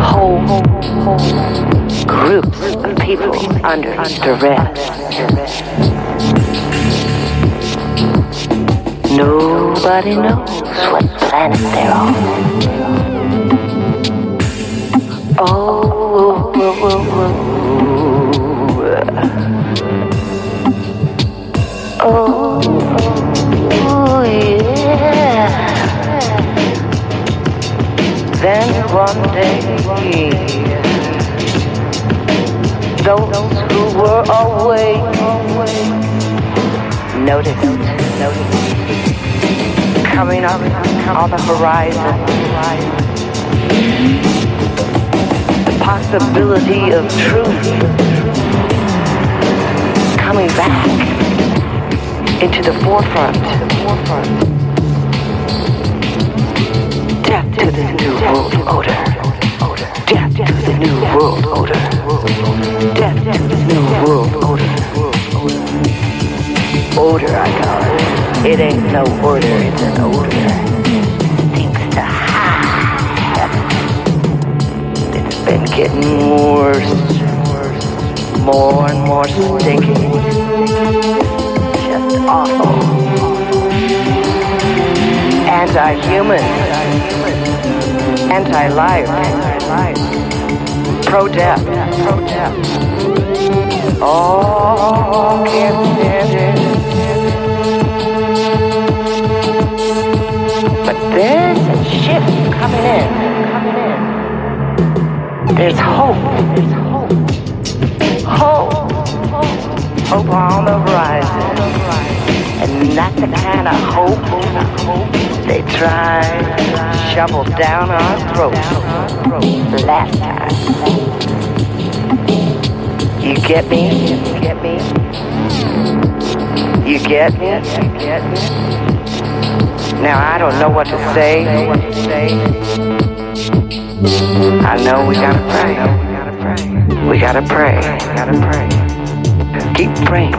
Whole groups of people under duress. Nobody knows what planet they're on. Oh, yeah. Then one day, those who were awake noticed coming up on the horizon the possibility of truth coming back into the forefront. Death to the new world order. Death to the new world order. Death to the new world order. Order, I call it. It ain't no order, it's an order. Things to hide. It's been getting worse. More and more stinking. Just awful. Anti-human. Anti-life. Pro-death. Oh, can't stand it. But there's a shift coming in. There's hope. Hope on the horizon. And not the kind of hope they tried to shovel down our throats last time. You get me? You get me? Now I don't know what to say. I know we gotta pray. We gotta pray. Keep praying.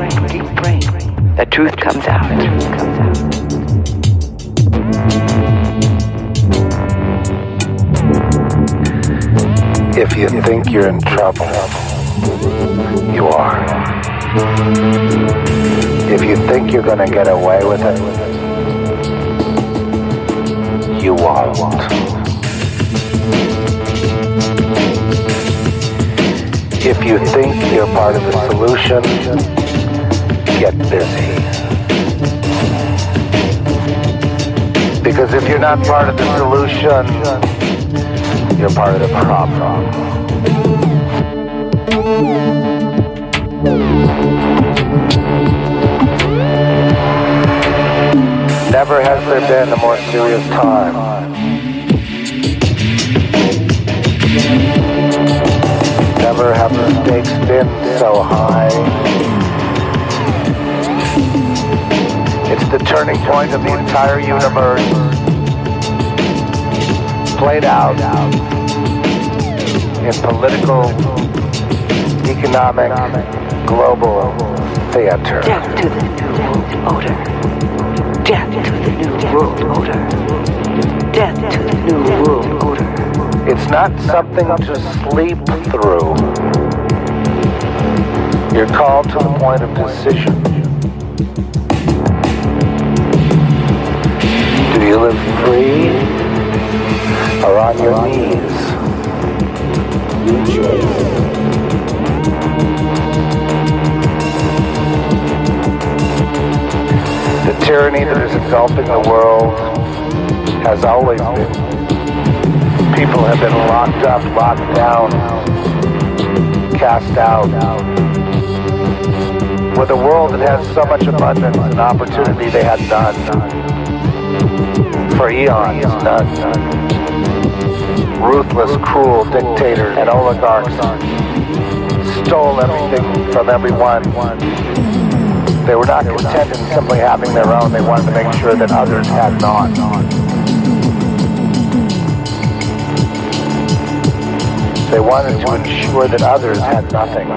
The truth comes out. If you think you're in trouble, you are. If you think you're gonna get away with it, you won't. If you think you're part of the solution, get busy. Because if you're not part of the solution, you're part of the problem. Never has there been a more serious time. Never have the stakes been so high. It's the turning point of the entire universe, played out in political, economic, global theater. Death to the new world order. Death to the new world order. Death to the new world order. It's not something to sleep through. You're called to the point of decision. Do you live free or on your knees? Your choice. The tyranny that is engulfing the world has always been. People have been locked up, locked down, cast out. With a world that has so much abundance and opportunity, they had none. For eons, none. Ruthless, cruel dictators and oligarchs stole everything from everyone. They were not content in simply having their own. They wanted to make sure that others had not. They wanted to ensure that others had nothing.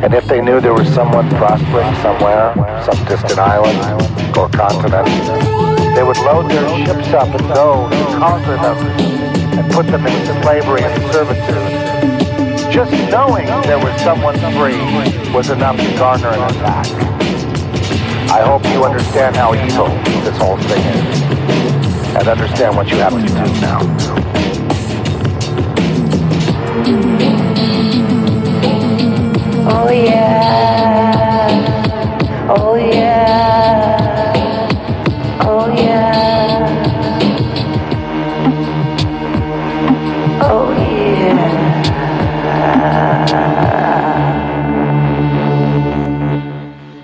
And if they knew there was someone prospering somewhere, some distant island or continent, They would load their ships up and go to conquer them and put them into slavery and servitude. Just knowing there was someone free was enough to garner an attack. I hope you understand how evil this whole thing is, and understand what you have to do now. Oh yeah, oh yeah, oh yeah, oh yeah.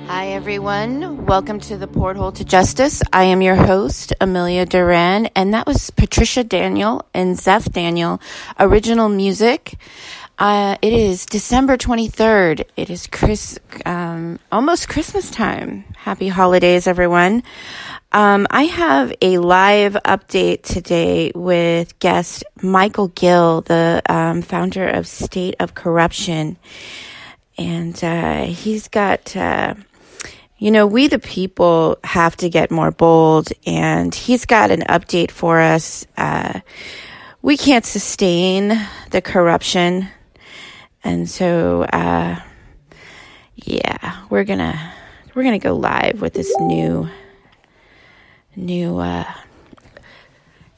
Hi everyone, welcome to the Porthole to Justice. I am your host, Amelia Duran, and that was Patricia Daniel and Zeph Daniel, original music. It is December 23rd. It is almost Christmas time. Happy holidays, everyone. I have a live update today with Guest Micheal Gill, the founder of State of Corruption. And he's got, we the people have to get more bold. And he's got an update for us. We can't sustain the corruption. And so, we're gonna go live with this new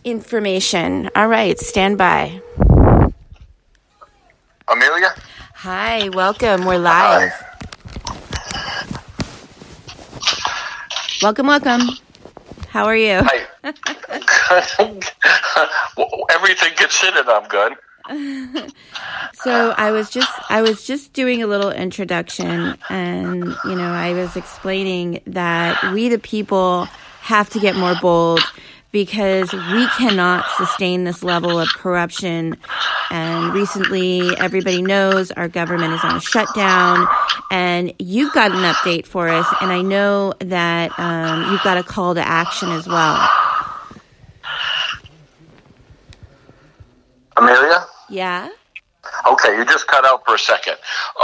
information. All right, stand by. Amelia? Hi, welcome. We're live. Hi. Welcome. How are you? Hi. Everything considered, I'm good. So I was just doing a little introduction, and I was explaining that we the people have to get more bold because we cannot sustain this level of corruption. And recently, everybody knows our government is on a shutdown, and you've got an update for us, and I know that you've got a call to action as well. Amelia? Yeah? Okay, you just cut out for a second.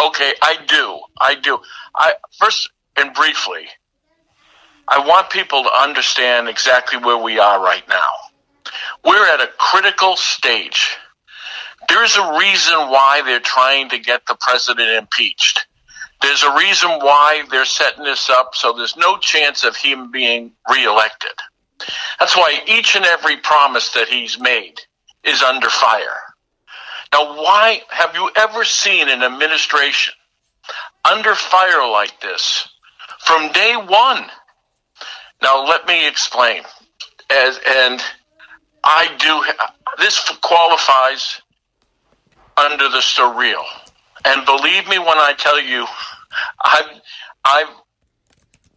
Okay, I do. First and briefly, I want people to understand exactly where we are right now. We're at a critical stage. There's a reason why they're trying to get the president impeached. There's a reason why they're setting this up so there's no chance of him being reelected. That's why each and every promise that he's made is under fire. Now, why have you ever seen an administration under fire like this from day one? Now, let me explain. This qualifies under the surreal. And believe me when I tell you,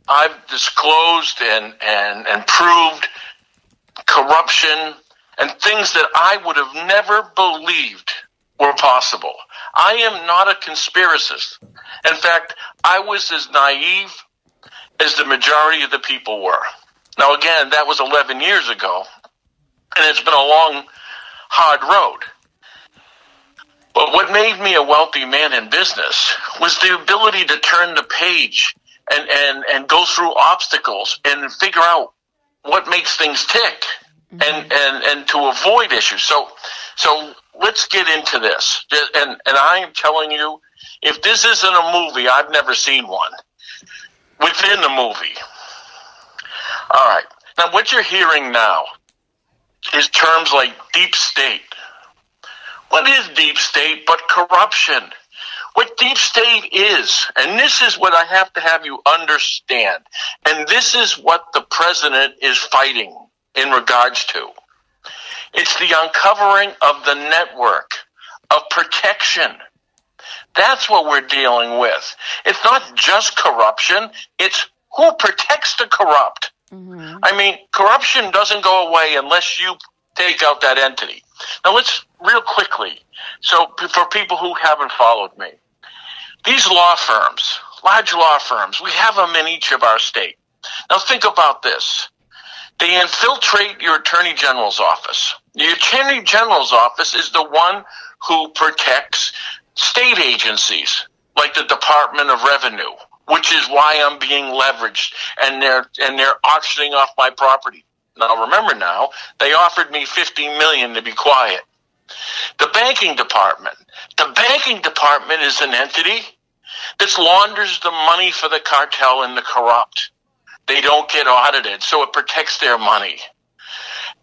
I've disclosed and proved corruption and things that I would have never believed were possible. I am not a conspiracist. In fact, I was as naive as the majority of the people were. Now, again, that was 11 years ago, and it's been a long, hard road. But what made me a wealthy man in business was the ability to turn the page and go through obstacles and figure out what makes things tick. And to avoid issues. So let's get into this. And I am telling you, if this isn't a movie, I've never seen one. Within the movie. All right. Now, what you're hearing now is terms like deep state. What is deep state but corruption? What deep state is, and this is what I have to have you understand, and this is what the president is fighting in regards to. It's the uncovering of the network of protection. That's what we're dealing with. It's not just corruption. It's who protects the corrupt. Mm-hmm. I mean, corruption doesn't go away unless you take out that entity. Now, let's real quickly. So for people who haven't followed me, these law firms, large law firms, we have them in each of our state. Now, think about this. They infiltrate your Attorney General's office. The Attorney General's office is the one who protects state agencies like the Department of Revenue, which is why I'm being leveraged and they're auctioning off my property. Now, remember now, they offered me $50 million to be quiet. The banking department. The banking department is an entity that launders the money for the cartel and the corrupt. They don't get audited, so it protects their money.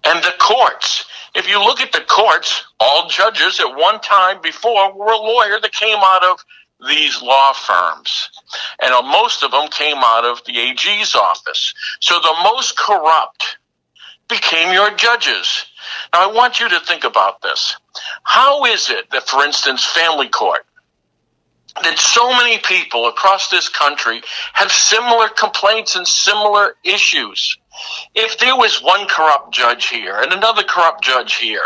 And the courts. If you look at the courts, all judges at one time before were a lawyer that came out of these law firms. And most of them came out of the AG's office. So the most corrupt became your judges. Now, I want you to think about this. How is it that, for instance, family court, that so many people across this country have similar complaints and similar issues? If there was one corrupt judge here and another corrupt judge here,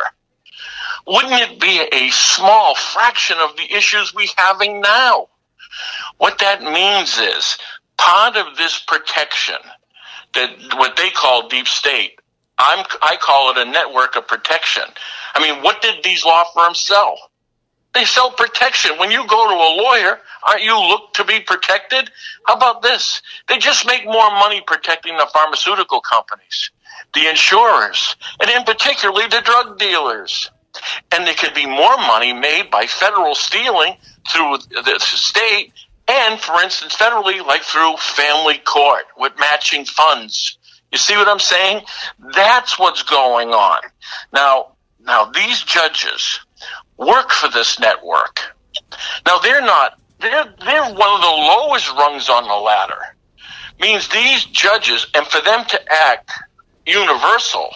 wouldn't it be a small fraction of the issues we're having now? What that means is part of this protection, that what they call deep state, I call it a network of protection. I mean, what did these law firms sell? They sell protection. When you go to a lawyer, aren't you looked to be protected? How about this? They just make more money protecting the pharmaceutical companies, the insurers, and in particularly the drug dealers. And there could be more money made by federal stealing through the state and, for instance, federally, like through family court with matching funds. You see what I'm saying? That's what's going on. Now these judges work for this network. Now they're one of the lowest rungs on the ladder. Means these judges, and for them to act universal,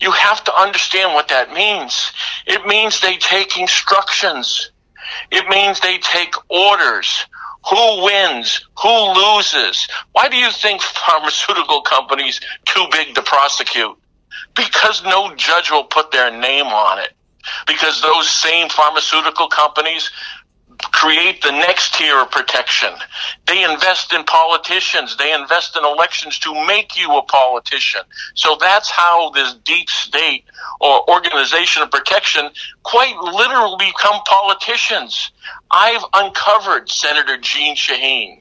you have to understand what that means. It means they take instructions. It means they take orders. Who wins? Who loses? Why do you think pharmaceutical companies too big to prosecute? Because no judge will put their name on it. Because those same pharmaceutical companies create the next tier of protection. They invest in politicians. They invest in elections to make you a politician. So that's how this deep state or organization of protection quite literally become politicians. I've uncovered Senator Jeanne Shaheen,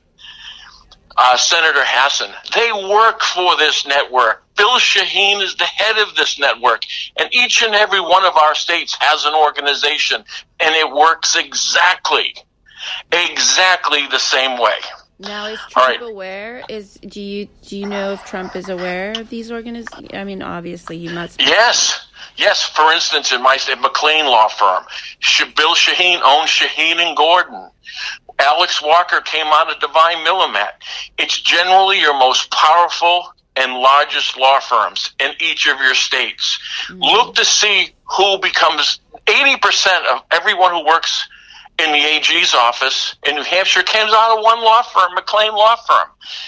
Senator Hassan. They work for this network. Bill Shaheen is the head of this network, and each and every one of our states has an organization, and it works exactly the same way. Now, is Trump aware? Do you know if Trump is aware of these organizations? I mean, obviously he must be. Yes. For instance, in my state, McLean law firm, Bill Shaheen owns Shaheen and Gordon. Alex Walker came out of Divine Millimet. It's generally your most powerful and largest law firms in each of your states. Mm-hmm. Look to see who becomes 80% of everyone who works in the AG's office in New Hampshire comes out of one law firm, McLean Law Firm.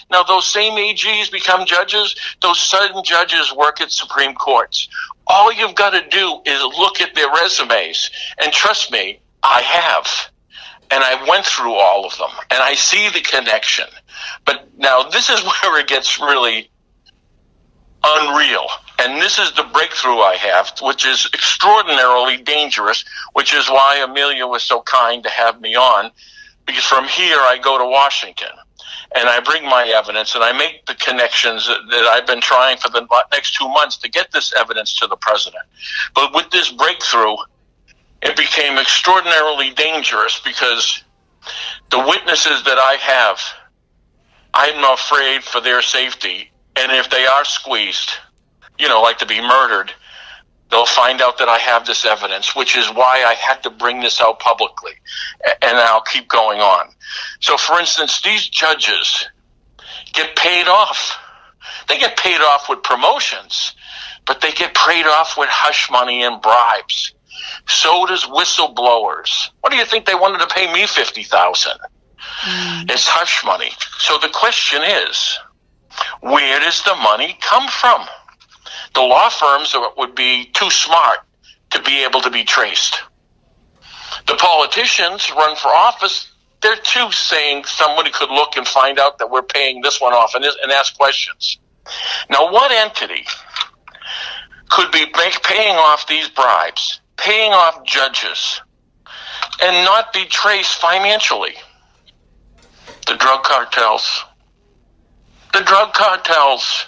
Now, those same AGs become judges. Those sudden judges work at Supreme Courts. All you've got to do is look at their resumes. And trust me, I have. And I went through all of them. And I see the connection. But now this is where it gets really unreal. And this is the breakthrough I have, which is extraordinarily dangerous, which is why Amelia was so kind to have me on. Because from here, I go to Washington. And I bring my evidence, and I make the connections that I've been trying for the next 2 months to get this evidence to the president. But with this breakthrough, it became extraordinarily dangerous because the witnesses that I have, I'm afraid for their safety. And if they are squeezed, like to be murdered, they'll find out that I have this evidence, which is why I had to bring this out publicly. And I'll keep going on. So, for instance, these judges get paid off. They get paid off with promotions, but they get paid off with hush money and bribes. So does whistleblowers. What do you think they wanted to pay me $50,000? It's hush money. So the question is, where does the money come from? The law firms would be too smart to be able to be traced. The politicians run for office, they're too saying somebody could look and find out that we're paying this one off and ask questions. Now, what entity could be paying off these bribes, paying off judges, and not be traced financially? The drug cartels. The drug cartels.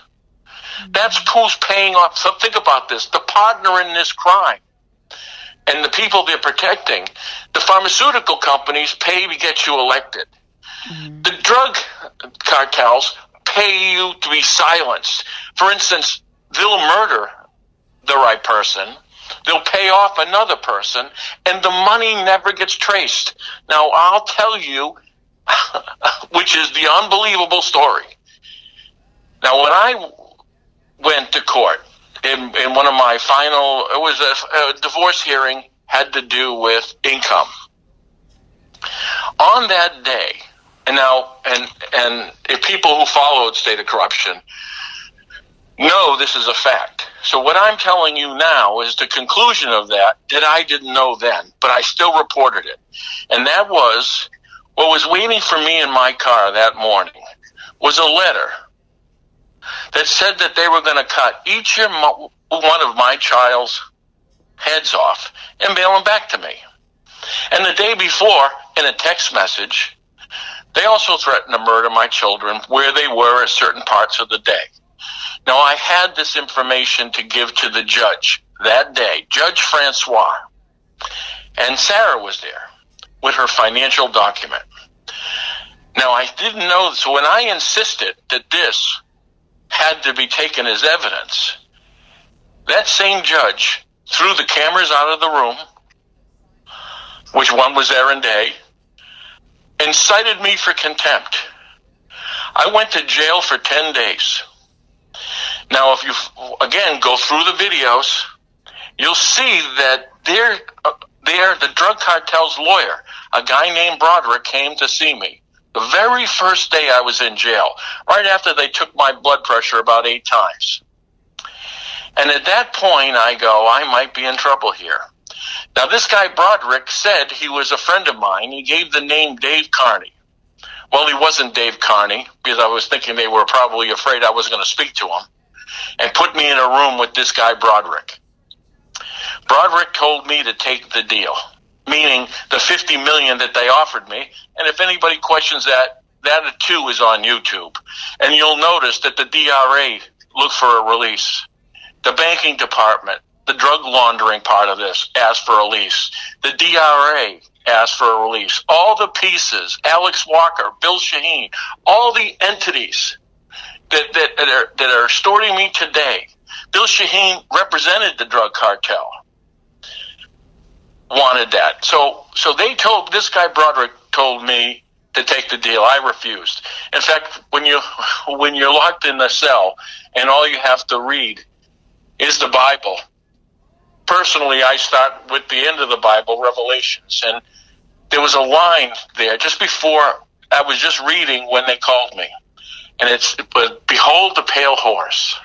That's who's paying off. So think about this. The partner in this crime and the people they're protecting, the pharmaceutical companies pay to get you elected. The drug cartels pay you to be silenced. For instance, they'll murder the right person, they'll pay off another person, and the money never gets traced. Now, I'll tell you, which is the unbelievable story. Now, when I went to court in one of my final, it was a divorce hearing, had to do with income. On that day, and if people who followed state of corruption know this is a fact. So what I'm telling you now is the conclusion of that I didn't know then, but I still reported it. And that was, what was waiting for me in my car that morning was a letter that said that they were going to cut each and one of my child's heads off and mail them back to me. And the day before, in a text message, they also threatened to murder my children where they were at certain parts of the day. Now, I had this information to give to the judge that day, Judge Francois, and Sarah was there with her financial document. Now, I didn't know, so when I insisted that this had to be taken as evidence, that same judge threw the cameras out of the room, which one was there and day, and cited me for contempt. I went to jail for 10 days. Now, if you, again, go through the videos, you'll see that the drug cartel's lawyer, a guy named Broderick, came to see me the very first day I was in jail, right after they took my blood pressure about 8 times. And at that point, I go, I might be in trouble here. Now, this guy Broderick said he was a friend of mine. He gave the name Dave Carney. Well, he wasn't Dave Carney, because I was thinking they were probably afraid I was going to speak to him, and put me in a room with this guy Broderick. Broderick told me to take the deal, meaning the $50 million that they offered me. And if anybody questions that, that too is on YouTube. And you'll notice that the DRA looked for a release. The banking department, the drug laundering part of this, asked for a release. The DRA asked for a release. All the pieces, Alex Walker, Bill Shaheen, all the entities that are extorting me today. Bill Shaheen represented the drug cartel. Wanted that. So they told, this guy Broderick told me to take the deal. I refused. In fact, when you're locked in the cell and all you have to read is the Bible, personally, I start with the end of the Bible, Revelations, and there was a line there just before I was just reading when they called me. And but behold the pale horse.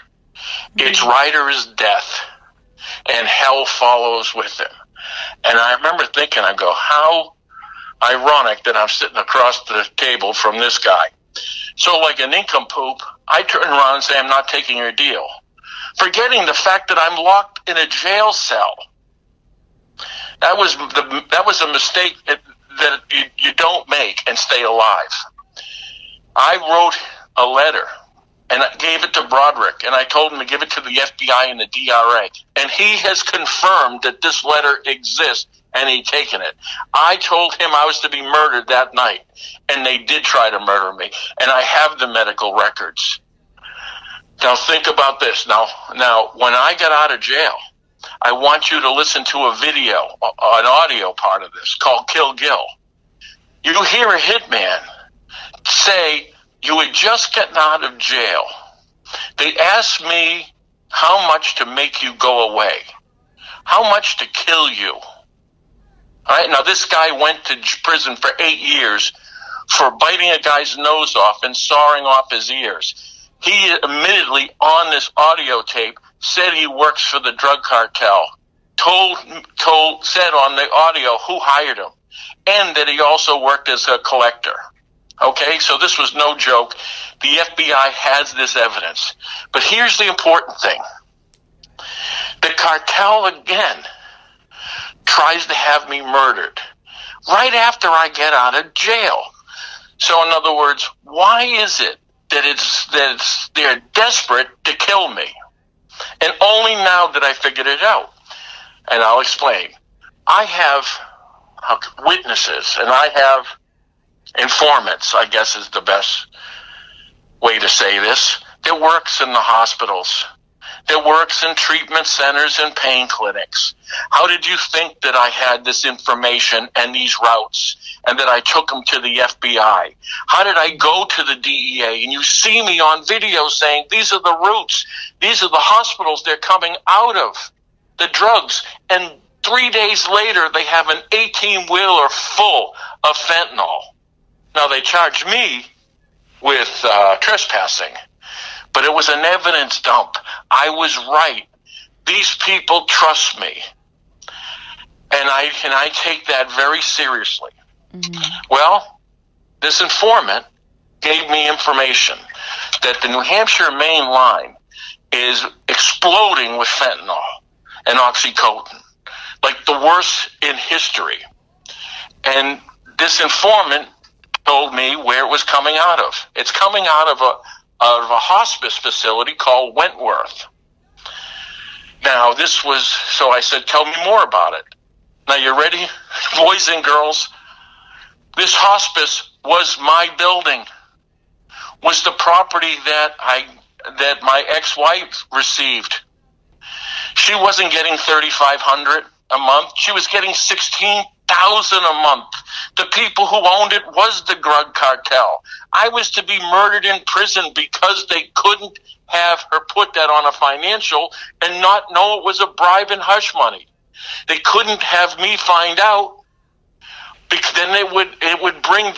Its rider is death, and hell follows with him. And I remember thinking, I go, how ironic that I'm sitting across the table from this guy. So like a nincompoop, I turn around and say, I'm not taking your deal, forgetting the fact that I'm locked in a jail cell. That was a mistake that you don't make and stay alive. I wrote a letter, and I gave it to Broderick, and I told him to give it to the FBI and the DRA. And he has confirmed that this letter exists, and he'd taken it. I told him I was to be murdered that night, and they did try to murder me, and I have the medical records. Now think about this. Now, when I got out of jail, I want you to listen to a video, an audio part of this, called Kill Gill. You hear a hitman say, you had just gotten out of jail. They asked me how much to make you go away, how much to kill you. All right, now this guy went to prison for 8 years for biting a guy's nose off and sawing off his ears. He admittedly, on this audio tape, said he works for the drug cartel, said on the audio who hired him, and that he also worked as a collector. Okay, so this was no joke. The FBI has this evidence. But here's the important thing. The cartel, again, tries to have me murdered right after I get out of jail. So in other words, why is it they're desperate to kill me. And only now did I figure it out. And I'll explain. I have witnesses, and I have informants, I guess is the best way to say this, that works in the hospitals, that works in treatment centers and pain clinics. How did you think that I had this information and these routes, and that I took them to the FBI? How did I go to the DEA? And you see me on video saying, these are the routes, these are the hospitals they're coming out of, the drugs. And 3 days later, they have an 18-wheeler full of fentanyl. Now, they charged me with trespassing, but it was an evidence dump. I was right. These people trust me, and I take that very seriously. Mm-hmm. Well, this informant gave me information that the New Hampshire main line is exploding with fentanyl and oxycodone, like the worst in history. And this informant told me where it was coming out of. It's coming out of a hospice facility called Wentworth. Now, so I said, tell me more about it. Now, you ready, boys and girls? This hospice was my building, was the property that my ex-wife received. She wasn't getting $3,500 a month. She was getting $16,000 a month. The people who owned it was the drug cartel. I was to be murdered in prison because they couldn't have her put that on a financial and not know it was a bribe and hush money. They couldn't have me find out, because then it would bring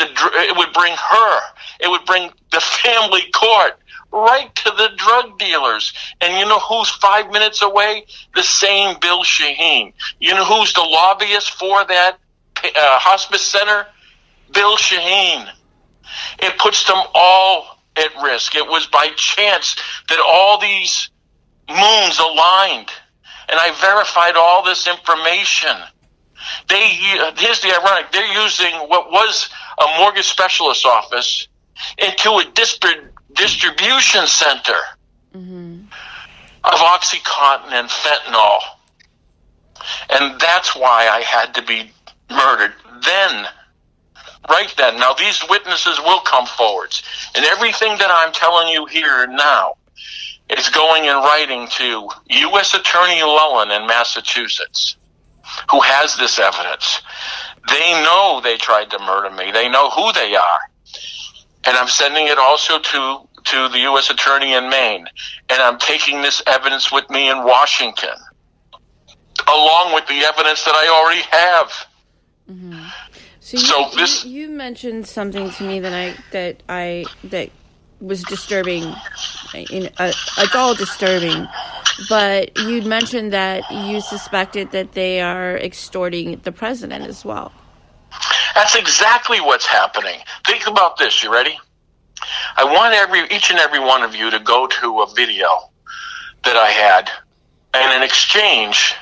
the family court right to the drug dealers. And you know who's 5 minutes away? The same Bill Shaheen. You know who's the lobbyist for that hospice center? Bill Shaheen. It puts them all at risk. It was by chance that all these moons aligned, and I verified all this information. Here's the ironic. They're using what was a mortgage specialist office into a distribution center of OxyContin and fentanyl. And that's why I had to be murdered then, right then. Now, these witnesses will come forward. And everything that I'm telling you here now is going in writing to U.S. Attorney Llewellyn in Massachusetts, who has this evidence. They know they tried to murder me. They know who they are. And I'm sending it also to the U.S. Attorney in Maine. And I'm taking this evidence with me in Washington, along with the evidence that I already have. Mm-hmm. So you mentioned something to me that was disturbing. It's all disturbing. But you mentioned that you suspected that they are extorting the president as well. That's exactly what's happening. Think about this. You ready? I want each and every one of you to go to a video that I had and an exchange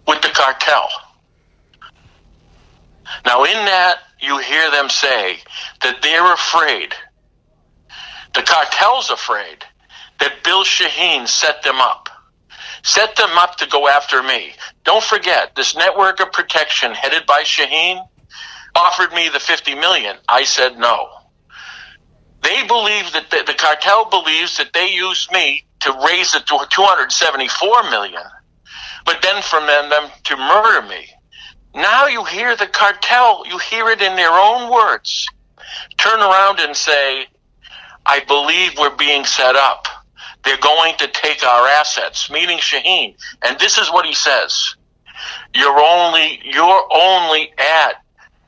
with the cartel. Now, in that, you hear them say that they're afraid, the cartel's afraid, that Bill Shaheen set them up to go after me. Don't forget, this network of protection headed by Shaheen offered me the $50 million. I said no. They believe that the cartel believes that they used me to raise it to $274 million, but then from them to murder me. Now you hear the cartel, you hear it in their own words, turn around and say, I believe we're being set up. They're going to take our assets, meaning Shaheen. And this is what he says. You're only at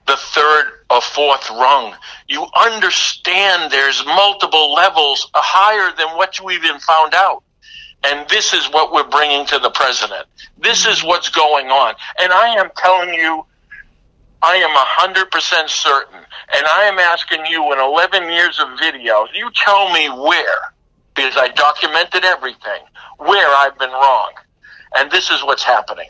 the third or fourth rung. You understand there's multiple levels higher than what you even found out. And this is what we're bringing to the president. This is what's going on. And I am telling you, I am 100% certain. And I am asking you in 11 years of videos, you tell me where, because I documented everything, where I've been wrong. And this is what's happening.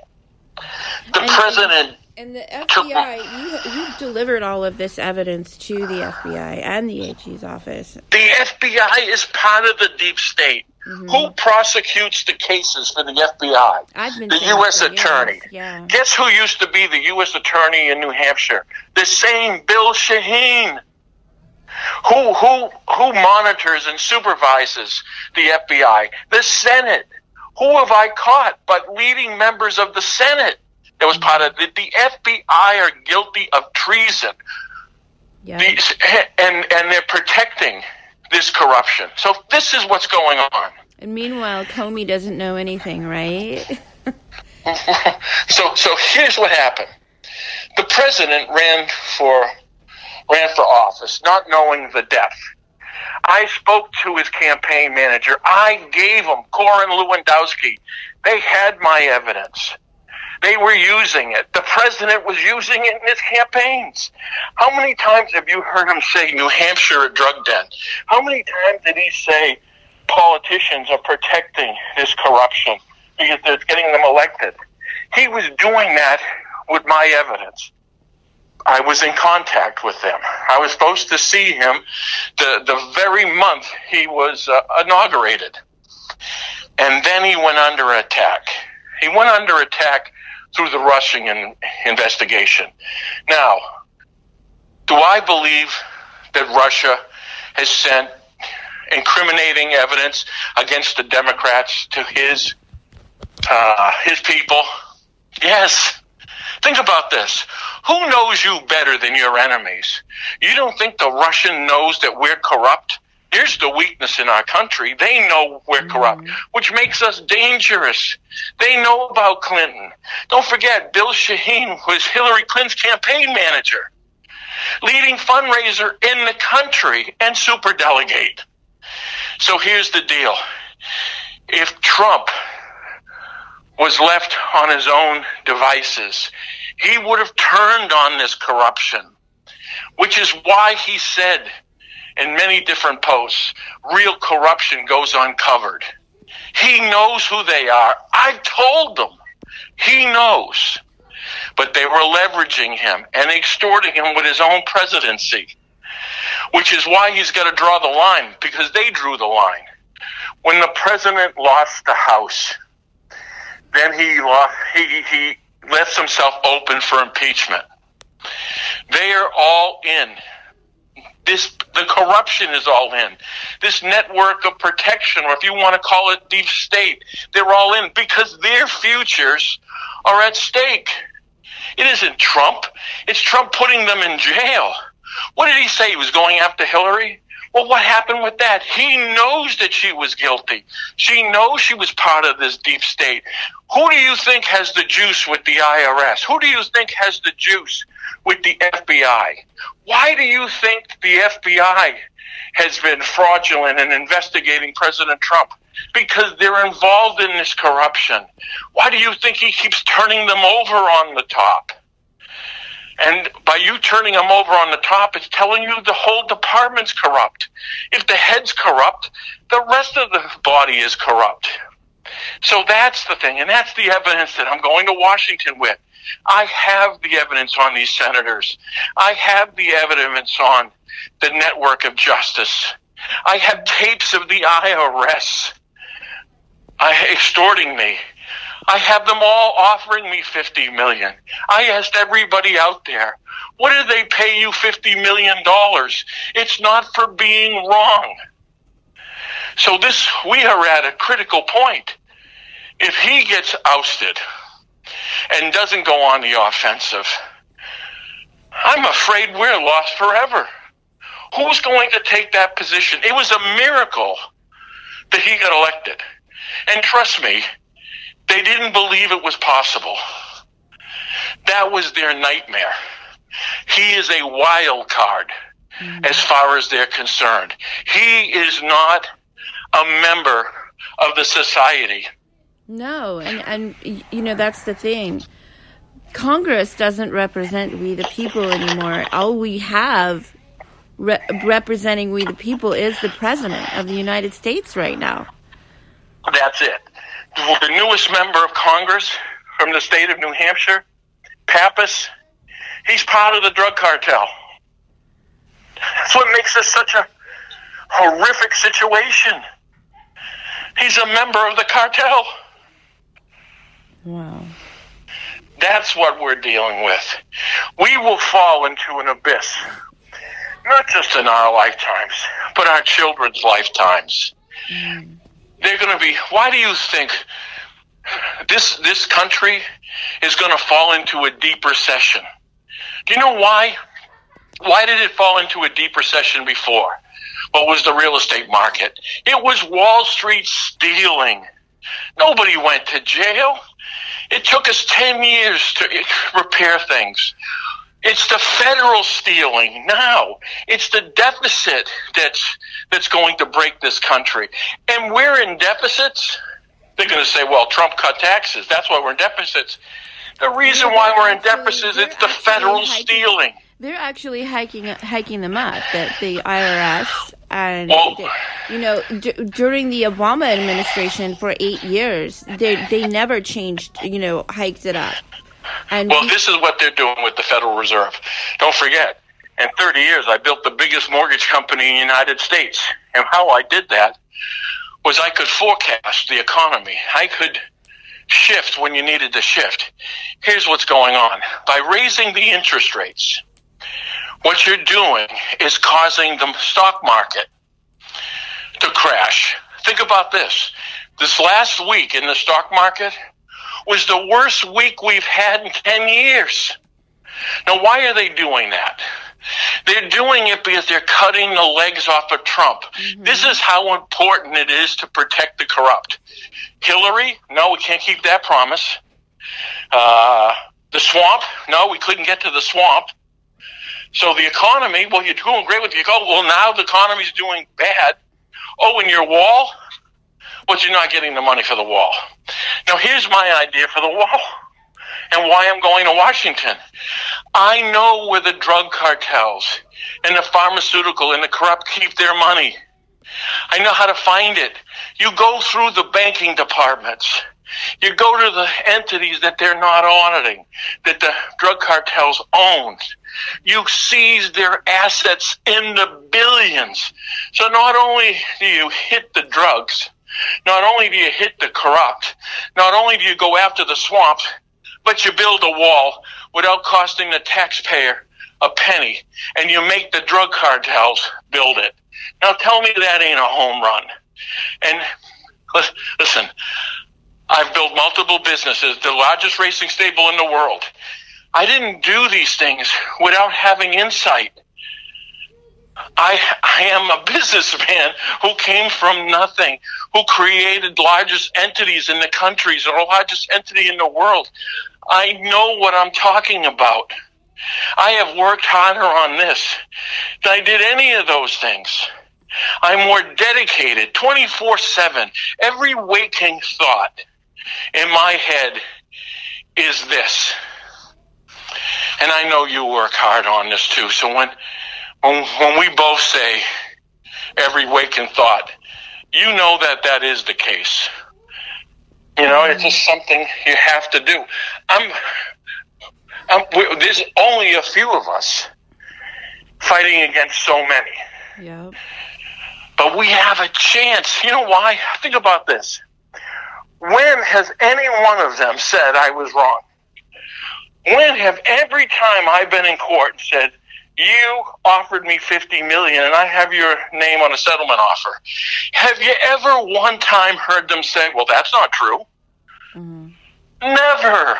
The president And the FBI, you've delivered all of this evidence to the FBI and the AG's office. The FBI is part of the deep state. Mm-hmm. Who prosecutes the cases for the FBI? The U.S. Attorney. Yeah. Guess who used to be the U.S. Attorney in New Hampshire? The same Bill Shaheen. Who monitors and supervises the FBI? The Senate. Who have I caught but leading members of the Senate? That was part of it. The FBI are guilty of treason. Yeah. And they're protecting this corruption. So this is what's going on. And meanwhile, Comey doesn't know anything, right? So here's what happened. The president ran for office, not knowing the depth. I spoke to his campaign manager. I gave him Corin Lewandowski. They had my evidence. They were using it. The president was using it in his campaigns. How many times have you heard him say New Hampshire a drug den? How many times did he say politicians are protecting this corruption because they're getting them elected? He was doing that with my evidence. I was in contact with them. I was supposed to see him the very month he was inaugurated. And then he went under attack. He went under attack through the Russian investigation. Now, do I believe that Russia has sent incriminating evidence against the Democrats to his people? Yes. Think about this. Who knows you better than your enemies? You don't think the Russian knows that we're corrupt? Here's the weakness in our country. They know we're corrupt, which makes us dangerous. They know about Clinton. Don't forget, Bill Shaheen was Hillary Clinton's campaign manager, leading fundraiser in the country and superdelegate. So here's the deal. If Trump was left on his own devices, he would have turned on this corruption, which is why he said in many different posts, real corruption goes uncovered. He knows who they are. I told them. He knows. But they were leveraging him and extorting him with his own presidency, which is why he's got to draw the line, because they drew the line. When the president lost the House, then he left himself open for impeachment. They are all in. The corruption is all in. This network of protection, or if you want to call it deep state, they're all in because their futures are at stake. It isn't Trump. It's Trump putting them in jail. What did he say? He was going after Hillary? Well, what happened with that? He knows that she was guilty. She knows she was part of this deep state. Who do you think has the juice with the IRS? Who do you think has the juice with the FBI? Why do you think the FBI has been fraudulent in investigating President Trump? Because they're involved in this corruption. Why do you think he keeps turning them over on the top? And by you turning them over on the top, it's telling you the whole department's corrupt. If the head's corrupt, the rest of the body is corrupt. So that's the thing, and that's the evidence that I'm going to Washington with. I have the evidence on these senators. I have the evidence on the network of justice. I have tapes of the IRS extorting me. I have them all offering me $50 million. I asked everybody out there, what do they pay you $50 million? It's not for being wrong. So we are at a critical point. If he gets ousted and doesn't go on the offensive, I'm afraid we're lost forever. Who's going to take that position? It was a miracle that he got elected. And trust me, they didn't believe it was possible. That was their nightmare. He is a wild card as far as they're concerned. He is not a member of the society. No, and you know, that's the thing. Congress doesn't represent we the people anymore. All we have representing we the people is the President of the United States right now. That's it. The newest member of Congress from the state of New Hampshire Pappas, he's part of the drug cartel. That's what makes this such a horrific situation. He's a member of the cartel. Wow. That's what we're dealing with. We will fall into an abyss, not just in our lifetimes, but our children's lifetimes. They're going to be, why do you think this country is going to fall into a deep recession? Do you know why? Why did it fall into a deep recession before? What was the real estate market? It was Wall Street stealing. Nobody went to jail. It took us 10 years to repair things. It's the federal stealing now. It's the deficit that's going to break this country. And we're in deficits. They're going to say, well, Trump cut taxes. That's why we're in deficits. The reason why we're in deficits is the federal stealing. They're actually hiking them up, the IRS. And, during the Obama administration for 8 years, they never changed, hiked it up. And this is what they're doing with the Federal Reserve. Don't forget, in 30 years, I built the biggest mortgage company in the United States. And how I did that was I could forecast the economy. I could shift when you needed to shift. Here's what's going on. By raising the interest rates, what you're doing is causing the stock market to crash. Think about this. This last week in the stock market was the worst week we've had in 10 years. Now, why are they doing that? They're doing it because they're cutting the legs off of Trump. Mm-hmm. This is how important it is to protect the corrupt. Hillary, no, we can't keep that promise. The swamp, no, we couldn't get to the swamp. So the economy, well, you're doing great with the economy. Well, now the economy's doing bad. Oh, and your wall? But you're not getting the money for the wall. Now, here's my idea for the wall and why I'm going to Washington. I know where the drug cartels and the pharmaceutical and the corrupt keep their money. I know how to find it. You go through the banking departments. You go to the entities that they're not auditing, that the drug cartels own. You seize their assets in the billions. So not only do you hit the drugs, not only do you hit the corrupt, not only do you go after the swamps, but you build a wall without costing the taxpayer a penny, and you make the drug cartels build it. Now tell me that ain't a home run. And listen, I've built multiple businesses, the largest racing stable in the world. I didn't do these things without having insight. I am a businessman who came from nothing, who created largest entities in the countries, or the largest entity in the world. I know what I'm talking about. I have worked harder on this than I did any of those things. I'm more dedicated 24/7. Every waking thought in my head is this. And I know you work hard on this too. So when we both say every waking thought, you know that is the case. It's just something you have to do. There's only a few of us fighting against so many. Yeah. But we have a chance. You know why? Think about this. When has any one of them said I was wrong? When have every time I've been in court said, you offered me $50 million and I have your name on a settlement offer? Have you ever one time heard them say, well, that's not true? Mm-hmm. Never.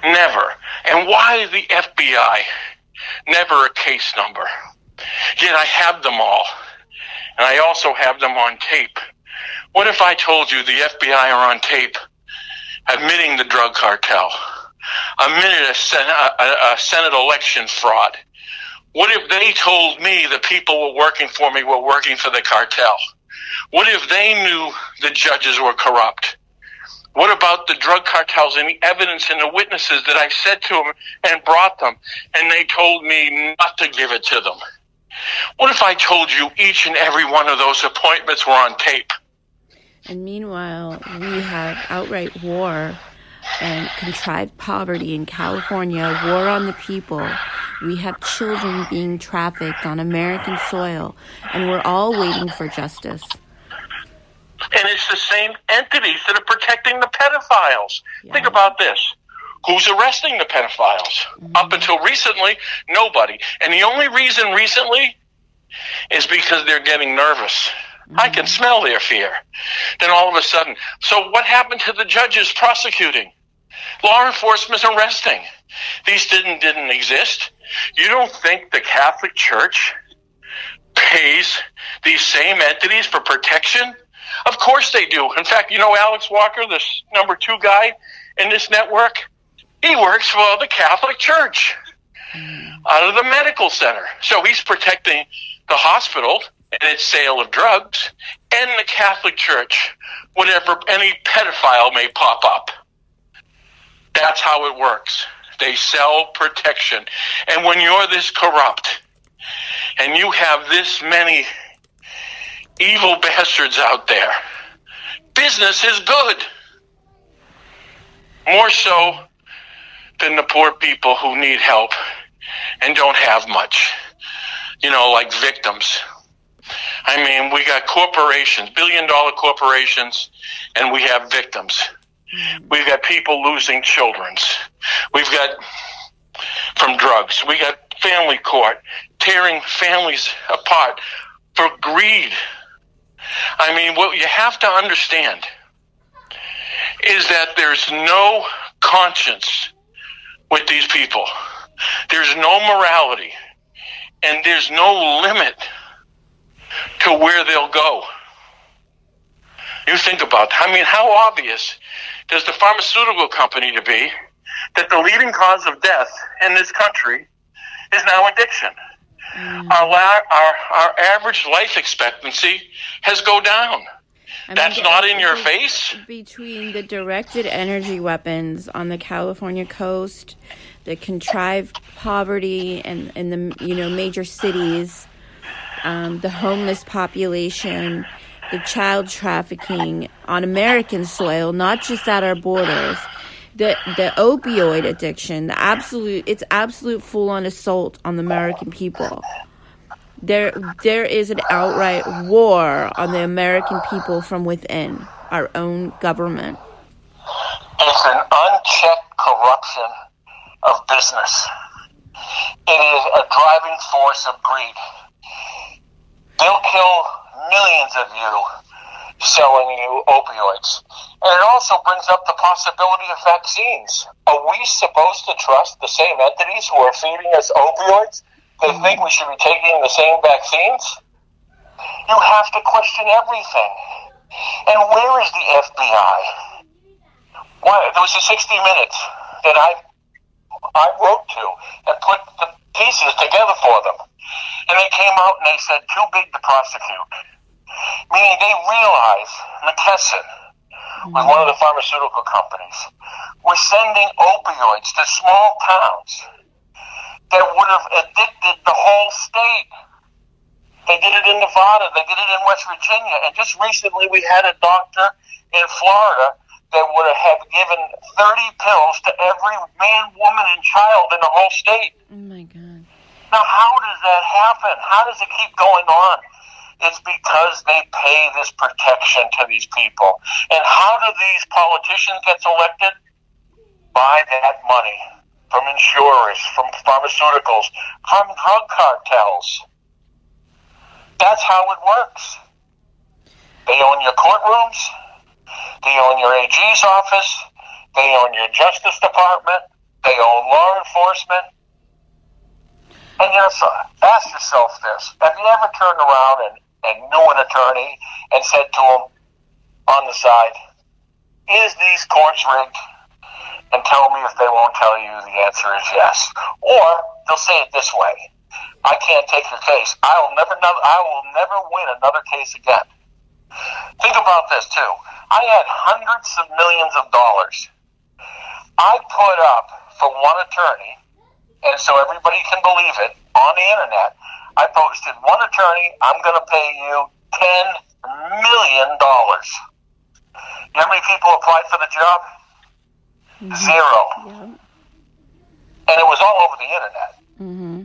Never. And why the FBI? Never a case number. Yet I have them all. And I also have them on tape. What if I told you the FBI are on tape admitting the drug cartel, admitted a Senate election fraud? What if they told me the people were working for me were working for the cartel? What if they knew the judges were corrupt? What about the drug cartels and the evidence and the witnesses that I said to them and brought them, and they told me not to give it to them? What if I told you each and every one of those appointments were on tape? And meanwhile, we have outright war and contrived poverty in California, war on the people. We have children being trafficked on American soil, and we're all waiting for justice. And it's the same entities that are protecting the pedophiles. Yeah. Think about this. Who's arresting the pedophiles? Mm-hmm. Up until recently, nobody. And the only reason recently is because they're getting nervous. Mm-hmm. I can smell their fear. Then all of a sudden, so what happened to the judges prosecuting? Law enforcement arresting. These didn't exist. You don't think the Catholic Church pays these same entities for protection? Of course they do. In fact, you know Alex Walker, this number 2 guy in this network? He works for the Catholic Church out of the medical center. So he's protecting the hospital and its sale of drugs and the Catholic Church, whatever any pedophile may pop up. That's how it works. They sell protection. And when you're this corrupt and you have this many evil bastards out there, business is good. More so than the poor people who need help and don't have much. You know, like victims. I mean, we got corporations, billion-dollar corporations, and we have victims. We've got people losing children. We've got, from drugs, we got family court tearing families apart for greed. I mean, what you have to understand is that there's no conscience with these people. There's no morality, and there's no limit to where they'll go. You think about that. I mean, how obvious does the pharmaceutical company to be that the leading cause of death in this country is now addiction? Our average life expectancy has go down. That's not in your face. Between the directed energy weapons on the California coast, the contrived poverty and the major cities, the homeless population, the child trafficking on American soil, not just at our borders, the opioid addiction, it's absolute full-on assault on the American people. There is an outright war on the American people from within our own government. It's an unchecked corruption of business. It is a driving force of greed. They'll kill millions of you selling you opioids. And it also brings up the possibility of vaccines. Are we supposed to trust the same entities who are feeding us opioids? They think we should be taking the same vaccines? You have to question everything. And where is the FBI? There was a 60 Minutes that I wrote to and put the pieces together for them. And they came out and they said, too big to prosecute. Meaning they realized McKesson, with one of the pharmaceutical companies, was sending opioids to small towns that would have addicted the whole state. They did it in Nevada. They did it in West Virginia. And just recently we had a doctor in Florida that would have given 30 pills to every man, woman, and child in the whole state. Oh, my God. Now, how does that happen? How does it keep going on? It's because they pay this protection to these people. And how do these politicians get elected? By that money. From insurers, from pharmaceuticals, from drug cartels. That's how it works. They own your courtrooms. They own your AG's office. They own your Justice Department. They own law enforcement. And yes, ask yourself this. Have you ever turned around and knew an attorney and said to him on the side, is these courts rigged? And tell me if they won't tell you the answer is yes. Or they'll say it this way. I can't take your case. I will never win another case again. Think about this too. I had hundreds of millions of dollars. I put up for one attorney, and so everybody can believe it, on the internet, I posted, one attorney, I'm going to pay you $10 million. You know how many people applied for the job? Zero. Yep. And it was all over the internet. Mm-hmm.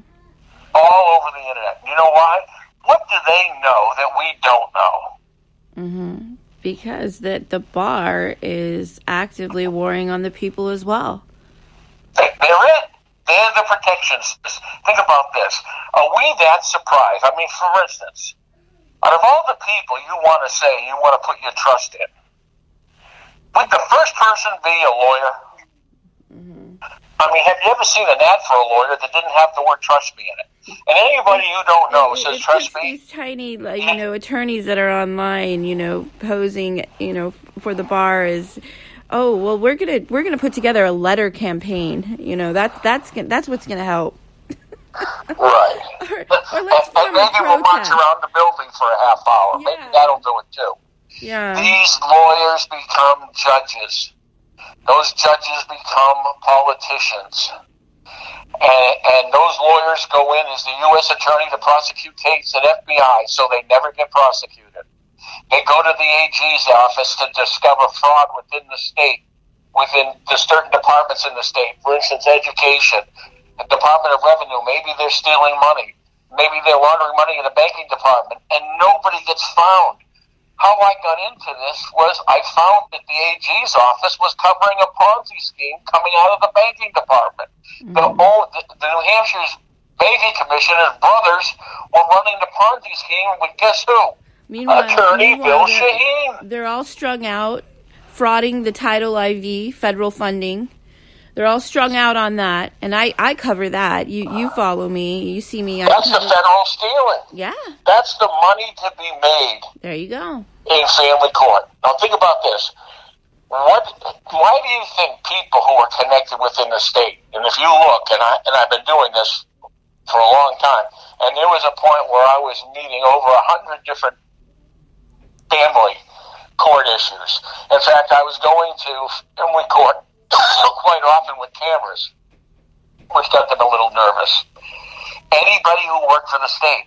All over the internet. You know why? What do they know that we don't know? Mm-hmm. Because the bar is actively warring on the people as well. They're it. They're the protections. Think about this. Are we that surprised? I mean, for instance, out of all the people you want to say you want to put your trust in, would the first person be a lawyer? I mean, have you ever seen an ad for a lawyer that didn't have the word "trust me" in it? And anybody you don't know says "trust me." These tiny, attorneys that are online, posing, for the bar is, oh well, we're gonna put together a letter campaign. That's what's gonna help. Right. or let's and maybe we'll march around the building for a half hour. Yeah. Maybe that'll do it too. Yeah. These lawyers become judges. Those judges become politicians. And those lawyers go in as the U.S. attorney to prosecute cases at FBI, so they never get prosecuted. They go to the AG's office to discover fraud within the state, within the certain departments in the state. For instance, education, the Department of Revenue, maybe they're stealing money. Maybe they're laundering money in the banking department, and nobody gets found. How I got into this was I found that the AG's office was covering a Ponzi scheme coming out of the banking department. Mm-hmm. The New Hampshire's banking commissioner's brothers were running the Ponzi scheme with guess who? Attorney Bill Shaheen. They're all strung out, frauding the Title IV federal funding. They're all strung out on that, and I cover that. You follow me. You see me. That's the federal stealing. Yeah. That's the money to be made. There you go. In family court. Now think about this. Why do you think people who are connected within the state, and if you look, and I've been doing this for a long time, and there was a point where I was meeting over 100 different family court issues. In fact, I was going to family court quite often with cameras, which got them a little nervous. Anybody who worked for the state,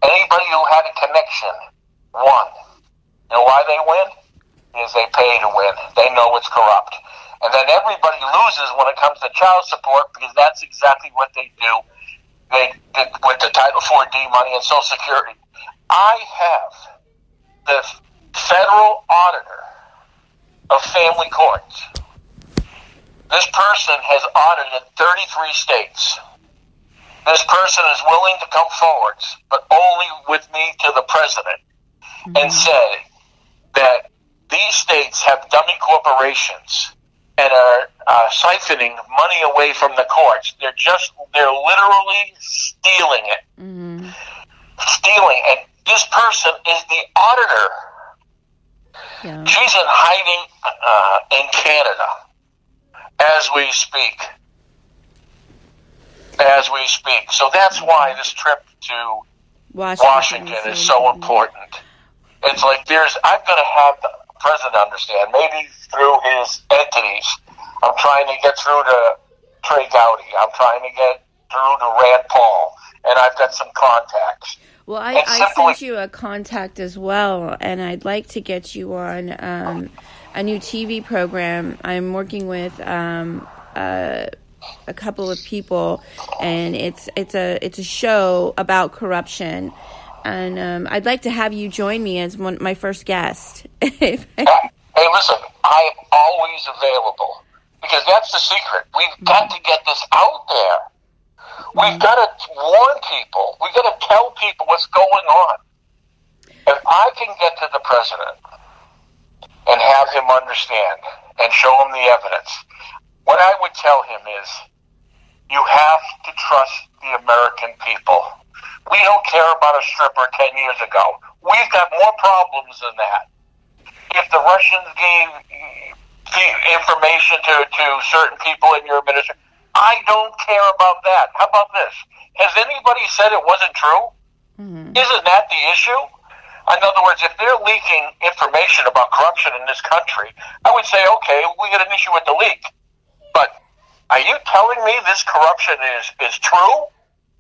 anybody who had a connection, won. You know why they win? Because they pay to win. They know it's corrupt. And then everybody loses when it comes to child support, because that's exactly what they do. They did with the Title IV-D money and Social Security. I have the federal auditor of family courts. This person has audited 33 states. This person is willing to come forward, but only with me to the president, and say that these states have dummy corporations and are siphoning money away from the courts. They're literally stealing it. Mm-hmm. Stealing. And this person is the auditor. Yeah. She's in hiding in Canada. As we speak. So that's why this trip to Washington is so important. It's like I've got to have the president understand, maybe through his entities. I'm trying to get through to Trey Gowdy. I'm trying to get through to Rand Paul. And I've got some contacts. Well, I sent you a contact as well, and I'd like to get you on a new TV program. I'm working with a couple of people, and it's a show about corruption, and I'd like to have you join me as my first guest. Hey, listen, I am always available, because that's the secret. We've got to get this out there. We've got to warn people. We've got to tell people what's going on. If I can get to the president and have him understand and show him the evidence, what I would tell him is, you have to trust the American people. We don't care about a stripper 10 years ago. We've got more problems than that. If the Russians gave information to certain people in your administration, I don't care about that. How about this? Has anybody said it wasn't true? Mm-hmm. Isn't that the issue? In other words, if they're leaking information about corruption in this country, I would say, okay, we got an issue with the leak. But are you telling me this corruption is true?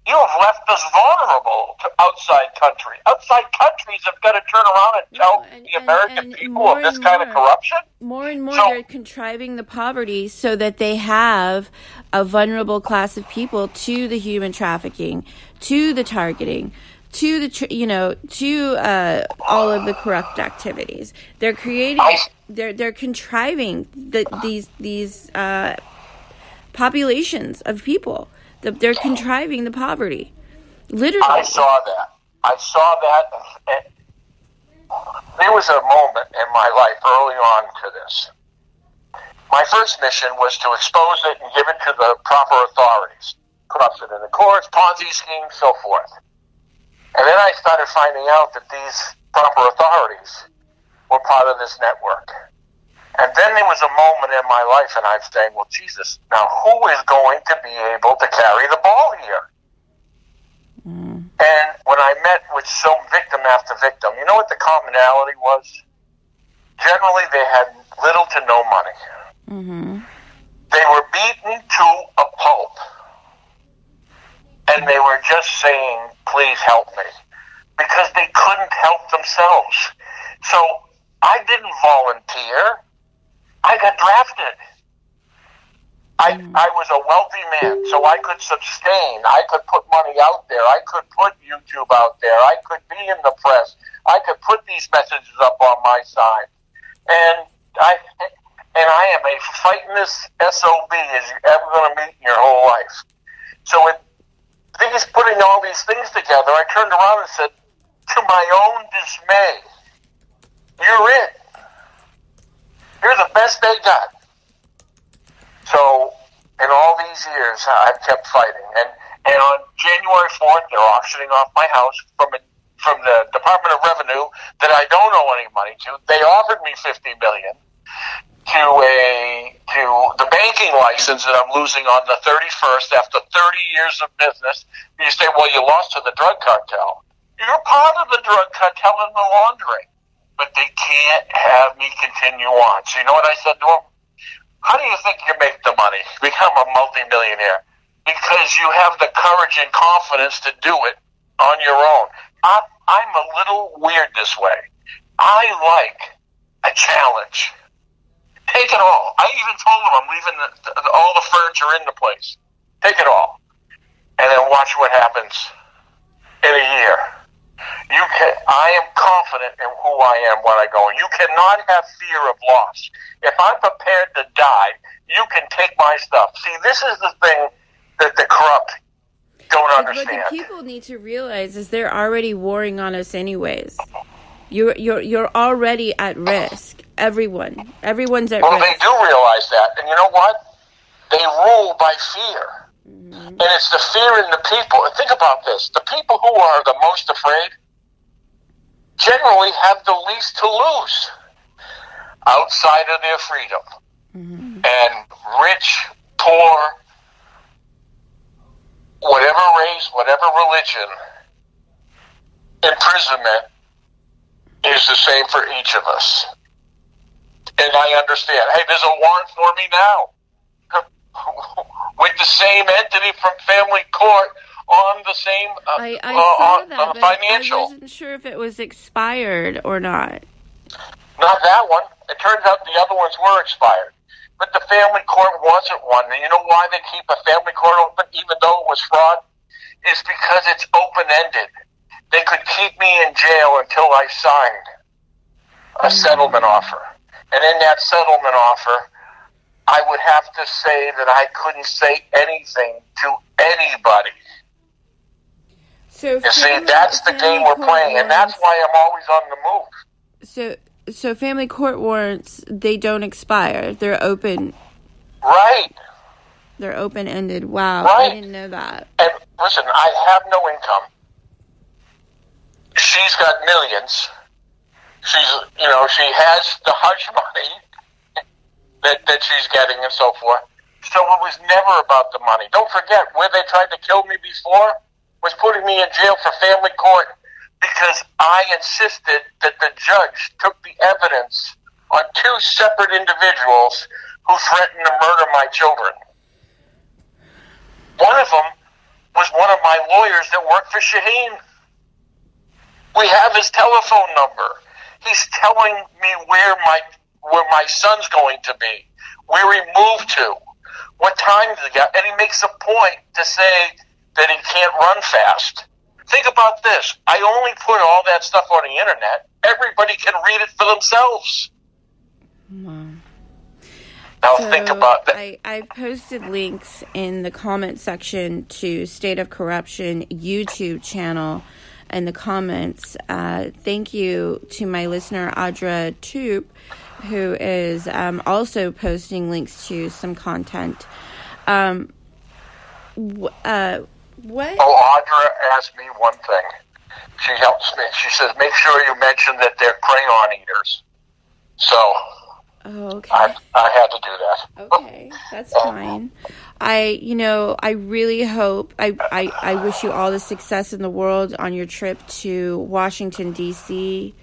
you have left us vulnerable to outside countries. Outside countries have got to turn around and tell the American people of this kind of corruption. More and more, they're contriving the poverty so that they have a vulnerable class of people to the human trafficking, to the targeting, to the to all of the corrupt activities. They're creating. They're contriving these populations of people. They're contriving the poverty. Literally. I saw that. And there was a moment in my life early on to this. My first mission was to expose it and give it to the proper authorities. Corruption in the courts, Ponzi schemes, so forth. And then I started finding out that these proper authorities were part of this network. And then there was a moment in my life, and I'm saying, well, Jesus, now who is going to be able to carry the ball here? And when I met with some victim after victim, you know what the commonality was? Generally, they had little to no money. They were beaten to a pulp. And they were just saying, please help me. Because they couldn't help themselves. So I didn't volunteer. I got drafted. I was a wealthy man, so I could sustain. I could put money out there. I could put YouTube out there. I could be in the press. I could put these messages up on my side. And I am a fightingest SOB as you're ever going to meet in your whole life. So putting all these things together, I turned around and said, to my own dismay, you're it. You're the best they got. So, in all these years, I've kept fighting. And on January 4th, they're auctioning off my house from the Department of Revenue that I don't owe any money to. They offered me $50 million to the banking license that I'm losing on the 31st after 30 years of business. You say, well, you lost to the drug cartel. You're part of the drug cartel and the laundering. But they can't have me continue on. So you know what I said to them? How do you think you make the money? Become a multimillionaire? Because you have the courage and confidence to do it on your own. I'm a little weird this way. I like a challenge. Take it all. I even told them I'm leaving all the furniture in the place. Take it all. And then watch what happens in a year. I am confident in who I am when I go. You cannot have fear of loss. If I'm prepared to die, you can take my stuff. See, this is the thing that the corrupt don't understand. What the people need to realize is they're already warring on us anyways. You're already at risk. Everyone's at risk. Well, they do realize that. And you know what? They rule by fear. And it's the fear in the people. And think about this. The people who are the most afraid generally have the least to lose outside of their freedom. And rich, poor, whatever race, whatever religion, imprisonment is the same for each of us. And I understand. Hey, there's a warrant for me now. With the same entity from family court on the same I saw that, on financial. I wasn't sure if it was expired or not. Not that one. It turns out the other ones were expired. But the family court wasn't one. And you know why they keep a family court open even though it was fraud? It's because it's open-ended. They could keep me in jail until I signed a settlement offer. And in that settlement offer, I would have to say that I couldn't say anything to anybody. So you see, that's the game we're playing, and that's why I'm always on the move. So family court warrants, they don't expire. They're open. Right. They're open-ended. Wow, right. I didn't know that. And listen, I have no income. She's got millions. She has the hush money that she's getting and so forth. So it was never about the money. Don't forget, where they tried to kill me before was putting me in jail for family court because I insisted that the judge took the evidence on two separate individuals who threatened to murder my children. One of them was one of my lawyers that worked for Shaheen. We have his telephone number. He's telling me where my son's going to be, where he moved to, what time he got, and he makes a point to say that he can't run fast. Think about this. I only put all that stuff on the internet. Everybody can read it for themselves. Wow. Now So think about that. I posted links in the comment section to State of Corruption YouTube channel in the comments. Thank you to my listener, Audra Toop, who is also posting links to some content. What? Audra asked me one thing. She helps me. She says, make sure you mention that they're crayon eaters. So okay. I had to do that. Okay, that's fine. I really hope, I wish you all the success in the world on your trip to Washington, D.C.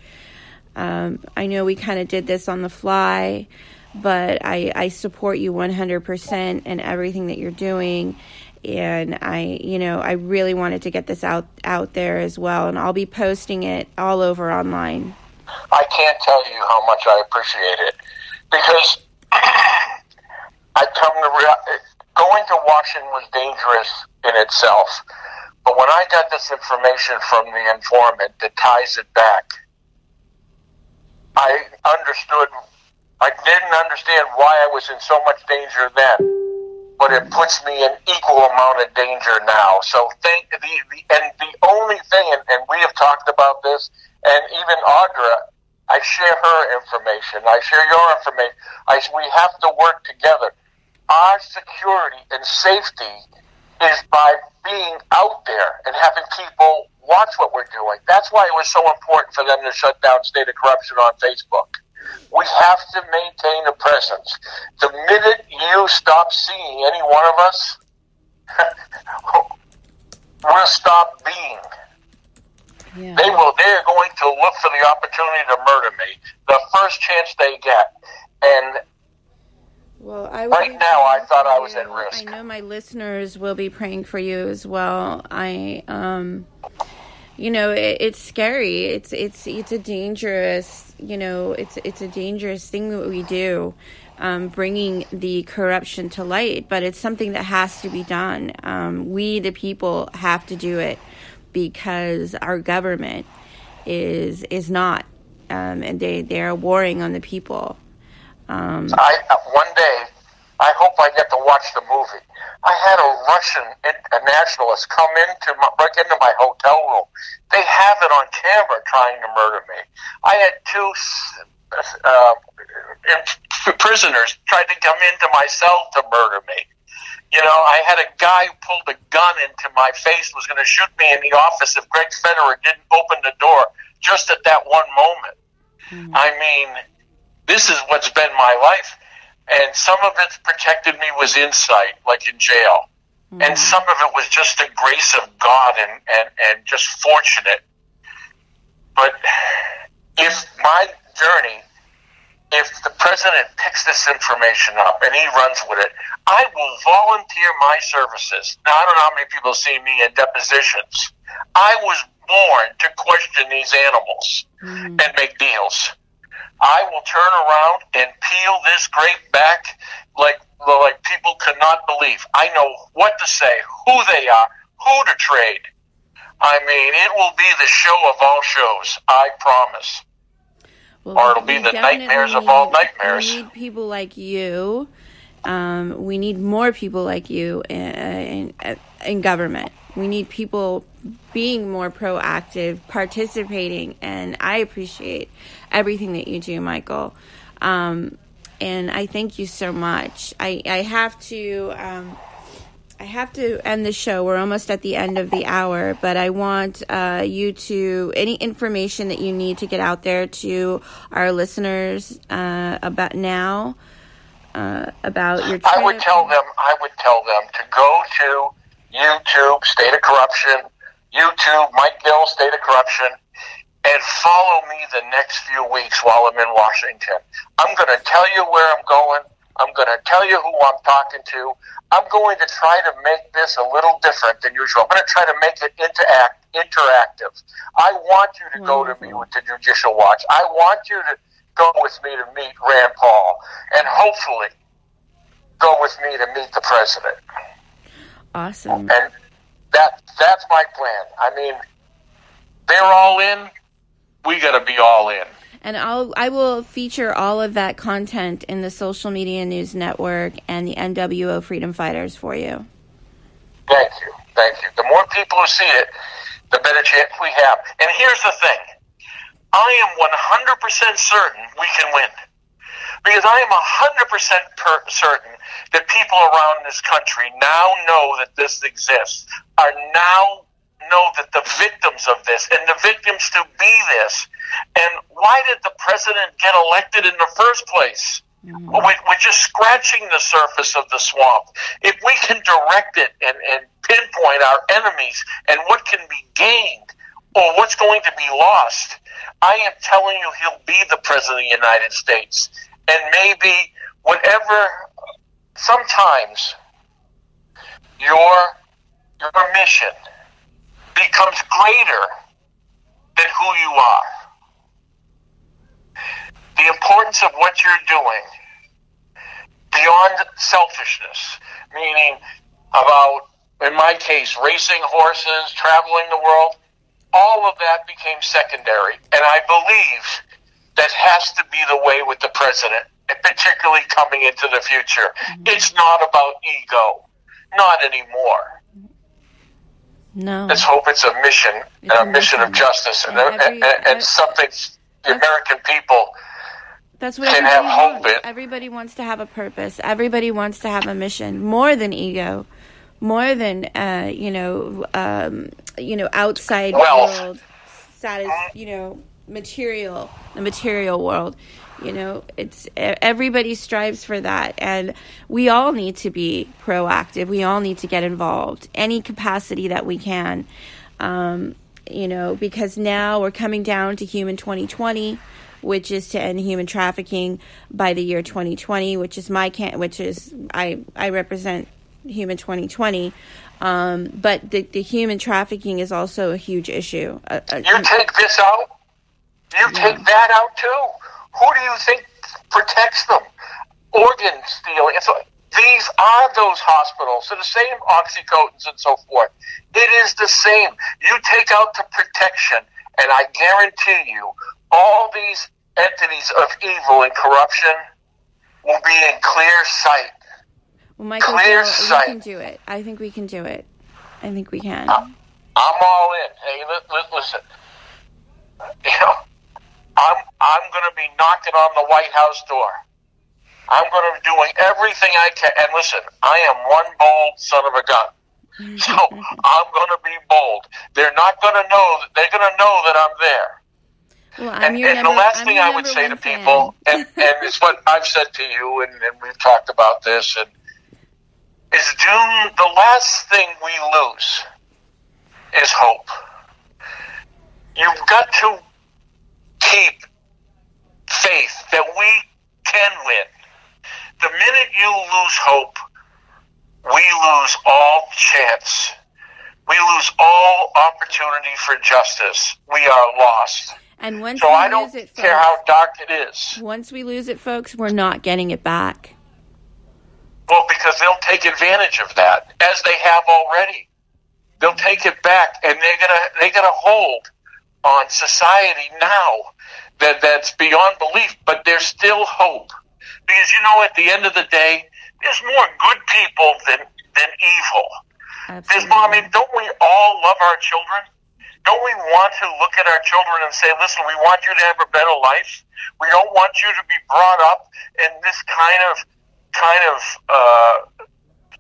I know we kind of did this on the fly, but I support you 100% in everything that you're doing. And I really wanted to get this out there as well. And I'll be posting it all over online. I can't tell you how much I appreciate it. Because going to Washington was dangerous in itself. But when I got this information from the informant that ties it back, I didn't understand why I was in so much danger then, but it puts me in equal amount of danger now. So the only thing, and we have talked about this, and even Audra, I share her information. I share your information. We have to work together. Our security and safety is by being out there and having people watch what we're doing. That's why it was so important for them to shut down State of Corruption on Facebook. We have to maintain a presence. The minute you stop seeing any one of us, we'll stop being. Yeah. They're going to look for the opportunity to murder me the first chance they get. And right now, I thought I was at risk. I know my listeners will be praying for you as well. It's scary. It's a dangerous, it's a dangerous thing that we do, bringing the corruption to light. But it's something that has to be done. We, the people, have to do it because our government is not, and they are warring on the people. One day, I hope I get to watch the movie. I had a Russian nationalist come break into my hotel room. They have it on camera trying to murder me. I had two prisoners tried to come into my cell to murder me. I had a guy who pulled a gun into my face, was going to shoot me in the office if Greg Federer didn't open the door just at that one moment. Mm-hmm. I mean, this is what's been my life. And some of it protected me was insight, like in jail. Mm-hmm. And some of it was just the grace of God and just fortunate. But if my journey, if the president picks this information up and he runs with it, I will volunteer my services. Now, I don't know how many people see me in depositions. I was born to question these animals and make deals. I will turn around and peel this grape back like people cannot believe. I know what to say, who they are, who to trade. I mean, it will be the show of all shows, I promise. Well, or it'll be the nightmares of all nightmares. We need people like you. We need more people like you in government. We need people being more proactive, participating, and I appreciate everything that you do, Michael. And I thank you so much. I have to end the show. We're almost at the end of the hour, but I want you to, any information that you need to get out there to our listeners about your trip. I would tell them to go to YouTube, State of Corruption, YouTube, Mike Gill, State of Corruption, and follow me the next few weeks while I'm in Washington. I'm going to tell you where I'm going. I'm going to tell you who I'm talking to. I'm going to try to make this a little different than usual. I'm going to try to make it interactive. I want you to go to me with the Judicial Watch. I want you to go with me to meet Rand Paul, and hopefully go with me to meet the president. Awesome. And that's my plan. I mean, they're all in. We got to be all in. And I will feature all of that content in the Social Media News Network and the NWO Freedom Fighters for you. Thank you. The more people who see it, the better chance we have. And here's the thing. I am 100% certain we can win. Because I am 100% certain that people around this country now know that this exists, are now know that the victims of this and the victims to be this. And why did the president get elected in the first place? Mm-hmm. Well, we're just scratching the surface of the swamp. If we can direct it and pinpoint our enemies and what can be gained or what's going to be lost, I am telling you he'll be the president of the United States. And maybe whatever, sometimes your mission becomes greater than who you are. The importance of what you're doing beyond selfishness, meaning about, in my case, racing horses, traveling the world, all of that became secondary. And I believe that has to be the way with the president, and particularly coming into the future. Mm-hmm. It's not about ego. Not anymore. No. Let's hope it's a mission, a mission of justice, and something the American people that's what can have hope in. Everybody wants to have a purpose. Everybody wants to have a mission, more than ego, more than outside wealth. World status, the material world. It's everybody strives for that, and we all need to be proactive. We all need to get involved, any capacity that we can, because now we're coming down to Human 2020, which is to end human trafficking by the year 2020, which is I represent Human 2020. But the human trafficking is also a huge issue. You take this out, take that out too. Who do you think protects them? Organ stealing. So these are those hospitals. So the same oxycodons and so forth. It is the same. You take out the protection, and I guarantee you, all these entities of evil and corruption will be in clear sight. Well, Michael, we can do it. I think we can do it. I think we can. I'm all in. Hey, listen. I'm going to be knocking on the White House door. I'm going to be doing everything I can. And listen, I am one bold son of a gun. So I'm going to be bold. They're not going to know. They're going to know that I'm there. Well, and the last thing I would say to people, and it's what I've said to you, and we've talked about this, and is the last thing we lose is hope. You've got to keep faith that we can win. The minute you lose hope, we lose all chance. We lose all opportunity for justice. We are lost. And once so we I lose don't it, care folks, how dark it is. Once we lose it, folks, we're not getting it back. Well, because they'll take advantage of that, as they have already. They'll take it back, and they're gonna hold on society now that's beyond belief, but there's still hope. Because, at the end of the day, there's more good people than evil. Absolutely. Don't we all love our children? Don't we want to look at our children and say, listen, we want you to have a better life. We don't want you to be brought up in this kind of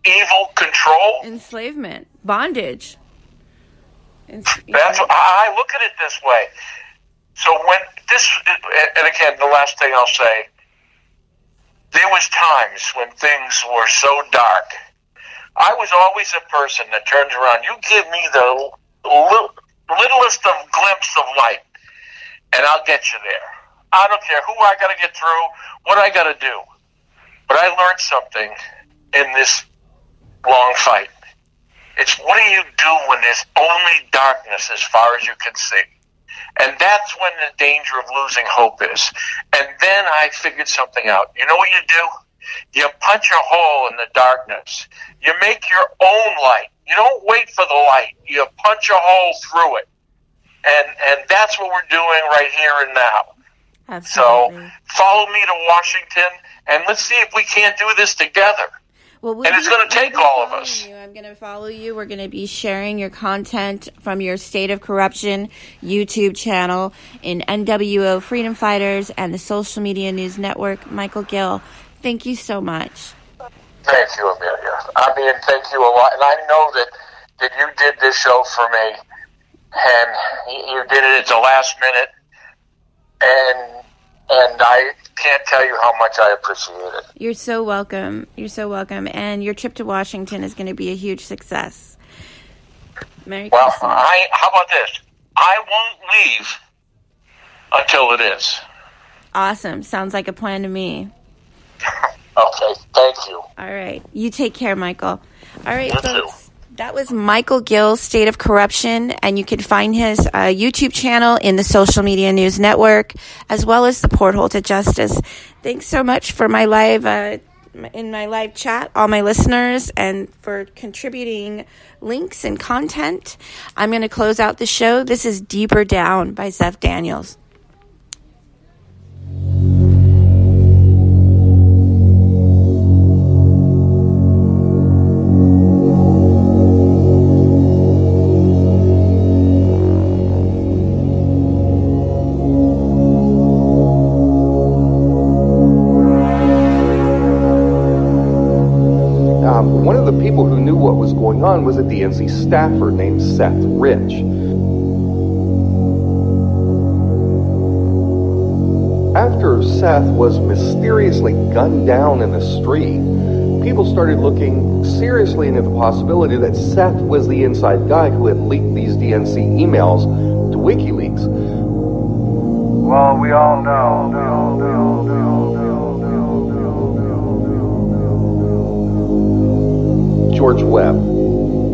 evil control. Enslavement. Bondage. I look at it this way. So and again, the last thing I'll say, there was times when things were so dark. I was always a person that turns around. You give me the littlest of glimpse of light, and I'll get you there. I don't care who I got to get through, what I got to do. But I learned something in this long fight. It's what do you do when there's only darkness as far as you can see? And that's when the danger of losing hope is. And then I figured something out. You know what you do? You punch a hole in the darkness. You make your own light. You don't wait for the light. You punch a hole through it. And that's what we're doing right here and now. Absolutely. So follow me to Washington, and let's see if we can't do this together. Well, and it's going to take all of us. I'm going to follow you. We're going to be sharing your content from your State of Corruption YouTube channel in NWO Freedom Fighters and the Social Media News Network. Micheal Gill, thank you so much. Thank you, Amelia. I mean, thank you a lot. And I know that you did this show for me, and you did it at the last minute, and I can't tell you how much I appreciate it. You're so welcome. You're so welcome. And your trip to Washington is going to be a huge success. Merry Christmas. How about this? I won't leave until it is. Awesome. Sounds like a plan to me. Okay. Thank you. All right. You take care, Michael. All right, You folks. too. That was Micheal Gill, State of Corruption, and you can find his YouTube channel in the Social Media News Network, as well as the Porthole to Justice. Thanks so much for my live in my live chat, all my listeners, and for contributing links and content. I'm going to close out the show. This is Deeper Down by Zeph Daniels. One of the people who knew what was going on was a DNC staffer named Seth Rich. After Seth was mysteriously gunned down in the street, people started looking seriously into the possibility that Seth was the inside guy who had leaked these DNC emails to WikiLeaks. Well, we all know. George Webb.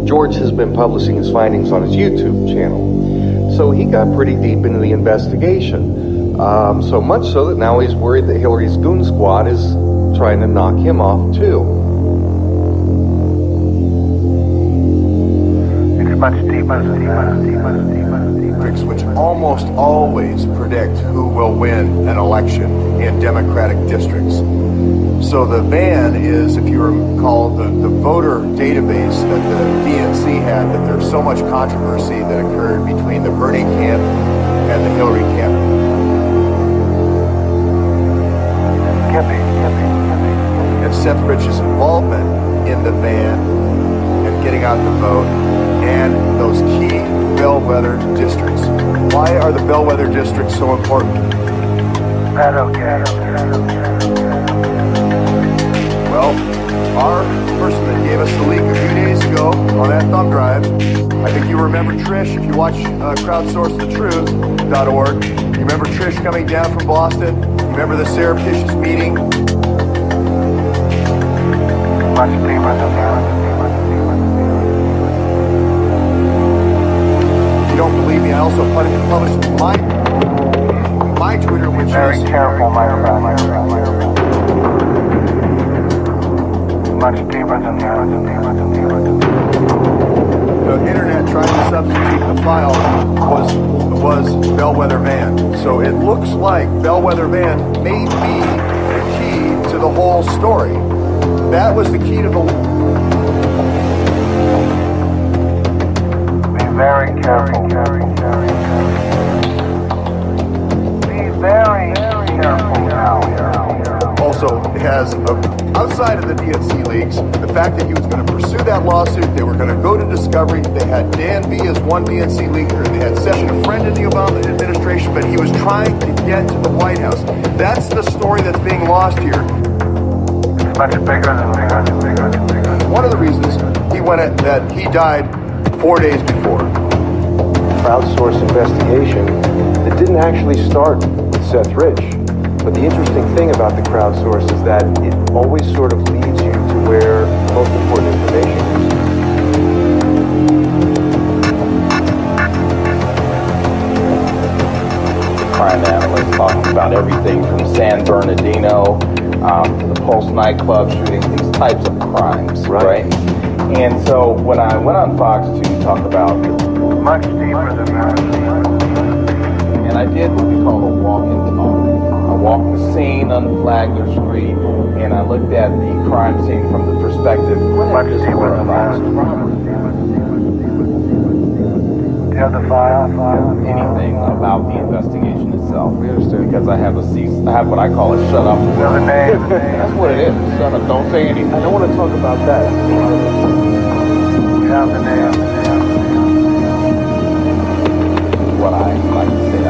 George has been publishing his findings on his YouTube channel. So he got pretty deep into the investigation. So much so that now he's worried that Hillary's goon squad is trying to knock him off too. It's much deeper than that. Which almost always predict who will win an election in Democratic districts. So the van is, if you recall, the voter database that the DNC had, that there's so much controversy that occurred between the Bernie camp and the Hillary camp. And Seth Rich's involvement in the van and getting out the vote and those key bellwether districts. Why are the bellwether districts so important? Well, our person that gave us the leak a few days ago on that thumb drive, I think you remember Trish, if you watch crowdsourcethetruth.org, you remember Trish coming down from Boston, you remember the surreptitious meeting? Much deeper than that. If you don't believe me, I also published my Twitter, which Very is... careful, my friend. Much deeper than that. The internet trying to substitute the file was Bellwether Van. So it looks like Bellwether Van may be the key to the whole story. That was the key to the... Be very careful. Be very careful now. Also, it has, outside of the DNC leaks, the fact that he was going to pursue that lawsuit, they were going to go to discovery, they had Dan B as one DNC leaker, they had Session, a friend in the Obama administration, but he was trying to get to the White House. That's the story that's being lost here. It's much bigger than that. One of the reasons that he died 4 days before. Crowdsourced investigation that didn't actually start with Seth Rich. But the interesting thing about the crowdsource is that it always sort of leads you to where the most important information is. Crime analyst talking about everything from San Bernardino to the Pulse nightclub shooting, these types of crimes, right? And so when I went on Fox to talk about Much deeper than that. and I did what we call a walk and talk. I walked the scene on Flagler Street, and I looked at the crime scene from the perspective Much of deeper than lost that. property. Do you have the file? Anything about the investigation itself. We understand because I have what I call a shut up. Do you have the name? That's what it is. Shut up. Don't say anything. I don't want to talk about that. Do you have the name? What I like to say.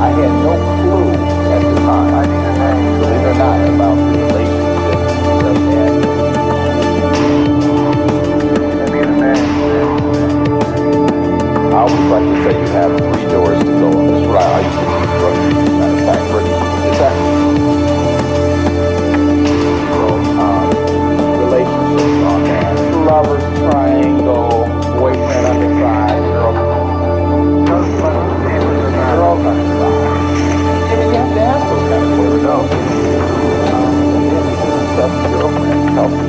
I had no clue at the time. I need a name. Believe it or not, about the relationship that had. I need a name. I always like to say you have 3 doors to go. That's what I used to do. Matter of fact, is that relationships on that lovers triangle, boyfriend on the side, girlfriend. They're all kind of sides. And you have to ask those kind of questions. No. That's girlfriend, Kelsey.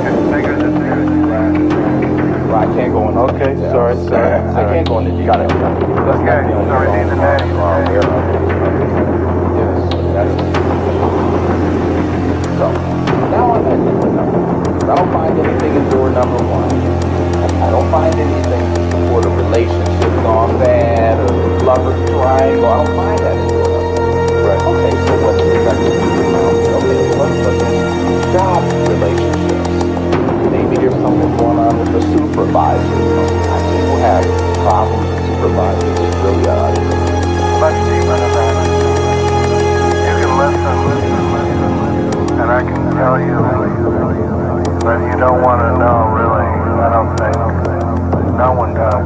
It's bigger than this. Well, I can't go into Okay, details. sorry. I can't go into details. Got it. That's not the only sorry, need the phone name. you are aware of. Yes, that's so. Now I'm at door number 1. I don't find anything in door number 1. I don't find anything to support a relationship gone bad or lovers triangle. I don't find that in door number 1. Right. Okay, so what's the second? Okay, let's look at job relationships. Maybe there's something going on with the supervisor. People have problems with supervisors. It's really odd. Much deeper than that. You can listen, and I can tell you, but you don't want to know, really. I don't think. No one does.